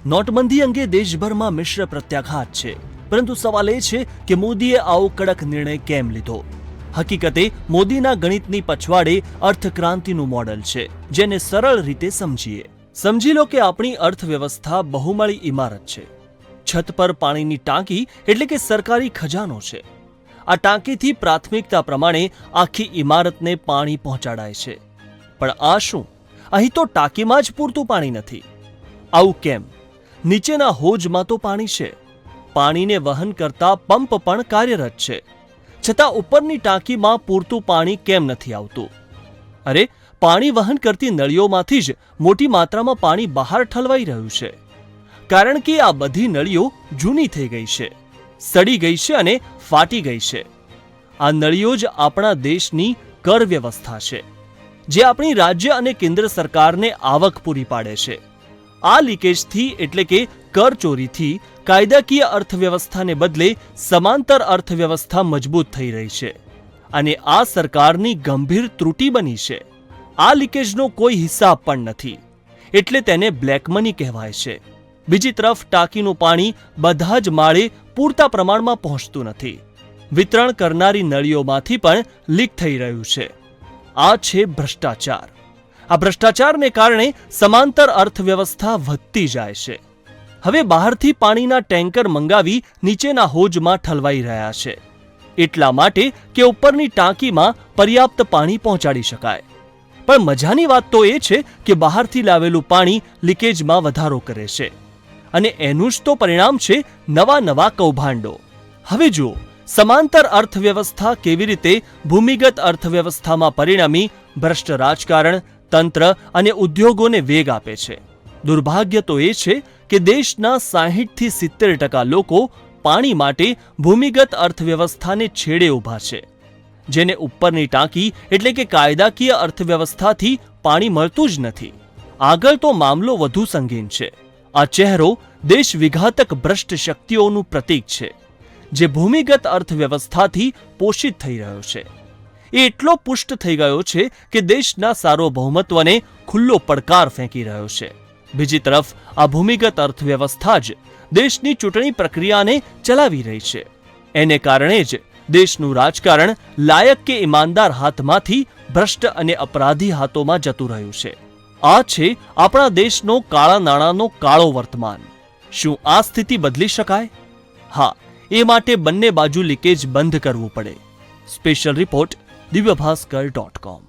નોટબંધી અંગે દેશભરમાં મિશ્ર પ્રત્યાઘાત છે, પરંતુ સવાલ એ છે કે મોદીએ આવો કડક નિર્ણય કેમ લીધો? હકીકતે મોદીના ગણિતની પછવાડે અર્થક્રાંતિનું મોડલ છે, જેને સરળ રીતે સમજીએ. સમજી લો કે આપણી અર્થવ્યવસ્થા બહુમાળી ઇમારત છે. છત પર પાણીની ટાંકી એટલે કે સરકારી ખજાનો છે. આ ટાંકીથી પ્રાથમિકતા પ્રમાણે આખી ઇમારતને પાણી પહોંચાડાય છે. પણ આ શું? અહીં તો ટાંકીમાં જ પૂરતું પાણી નથી. આવું કેમ? નીચેના હોજમાં તો પાણી છે. પાણીને વહન કરતા પંપ પણ કાર્યરત છે. છતાં ઉપરની ટાંકીમાં પૂરતું પાણી કેમ નથી આવતું? અરે, પાણી વહન કરતી નળીઓમાંથી જ મોટી માત્રામાં પાણી બહાર ઠલવાઈ રહ્યું છે. કારણ કે આ બધી નળીઓ જૂની થઈ ગઈ છે, સડી ગઈ છે અને ફાટી ગઈ છે. આ નળીઓ જ આપણા દેશની કર વ્યવસ્થા છે, જે આપણી રાજ્ય અને કેન્દ્ર સરકારને આવક પૂરી પાડે છે. આ લીકેજથી એટલે કે કર ચોરીથી કાયદાકીય અર્થવ્યવસ્થાને બદલે સમાંતર અર્થવ્યવસ્થા મજબૂત થઈ રહી છે, અને આ સરકારની ગંભીર ત્રુટિ બની છે. આ લીકેજનો કોઈ હિસાબ પણ નથી, એટલે તેને બ્લેક મની કહેવાય છે. બીજી તરફ ટાંકીનું પાણી બધા જ માળે પૂરતા પ્રમાણમાં પહોંચતું નથી. વિતરણ કરનારી નળીઓમાંથી પણ લીક થઈ રહ્યું છે. આ છે ભ્રષ્ટાચાર. આ ભ્રષ્ટાચારને કારણે સમાંતર અર્થવ્યવસ્થા વધતી જાય છે. હવે બહારથી પાણીના ટેન્કર મંગાવી નીચેના હોજમાં ઠલવાઈ રહ્યા છે, એટલા માટે કે ઉપરની ટાંકીમાં પર્યાપ્ત પાણી પહોંચાડી શકાય. પણ મજાની વાત તો એ છે કે બહારથી લાવેલું પાણી લીકેજમાં વધારો કરે છે, અને એનું જ તો પરિણામ છે નવા કૌભાંડો. હવે જુઓ, સમાંતર અર્થવ્યવસ્થા કેવી રીતે ભૂમિગત અર્થવ્યવસ્થામાં પરિણમી ભ્રષ્ટ રાજકારણ, તંત્ર અને ઉદ્યોગોને વેગ આપે છે. દુર્ભાગ્ય તો એ છે કે દેશના 60થી 70% લોકો પાણી માટે ભૂમિગત અર્થવ્યવસ્થાને છેડે ઊભા છે, જેને ઉપરની ટાંકી એટલે કે કાયદાકીય અર્થવ્યવસ્થાથી પાણી મળતું જ નથી. આગળ તો મામલો વધુ સંગીન છે. આ ચહેરો દેશ વિઘાતક ભ્રષ્ટ શક્તિઓનું પ્રતીક છે, જે ભૂમિગત અર્થવ્યવસ્થાથી પોષિત થઈ રહ્યો છે. એ એટલો પુષ્ટ થઈ ગયો છે કે દેશના સાર્વભૌમત્વને ખુલ્લો પડકાર ફેંકી રહ્યો છે. બીજી તરફ આ ભૂમિગત અર્થવ્યવસ્થા જ દેશની ચૂંટણી પ્રક્રિયાને ચલાવી રહી છે. એને કારણે જ દેશનું રાજકારણ લાયક કે ઈમાનદાર હાથમાંથી ભ્રષ્ટ અને અપરાધી હાથોમાં જતું રહ્યું છે. આ છે આપણા દેશનો કાળા નાણાંનો કાળો વર્તમાન. શું આ સ્થિતિ બદલી શકાય? હા, એ માટે બંને બાજુ લીકેજ બંધ કરવું પડે. Special report, divyabhaskar.com.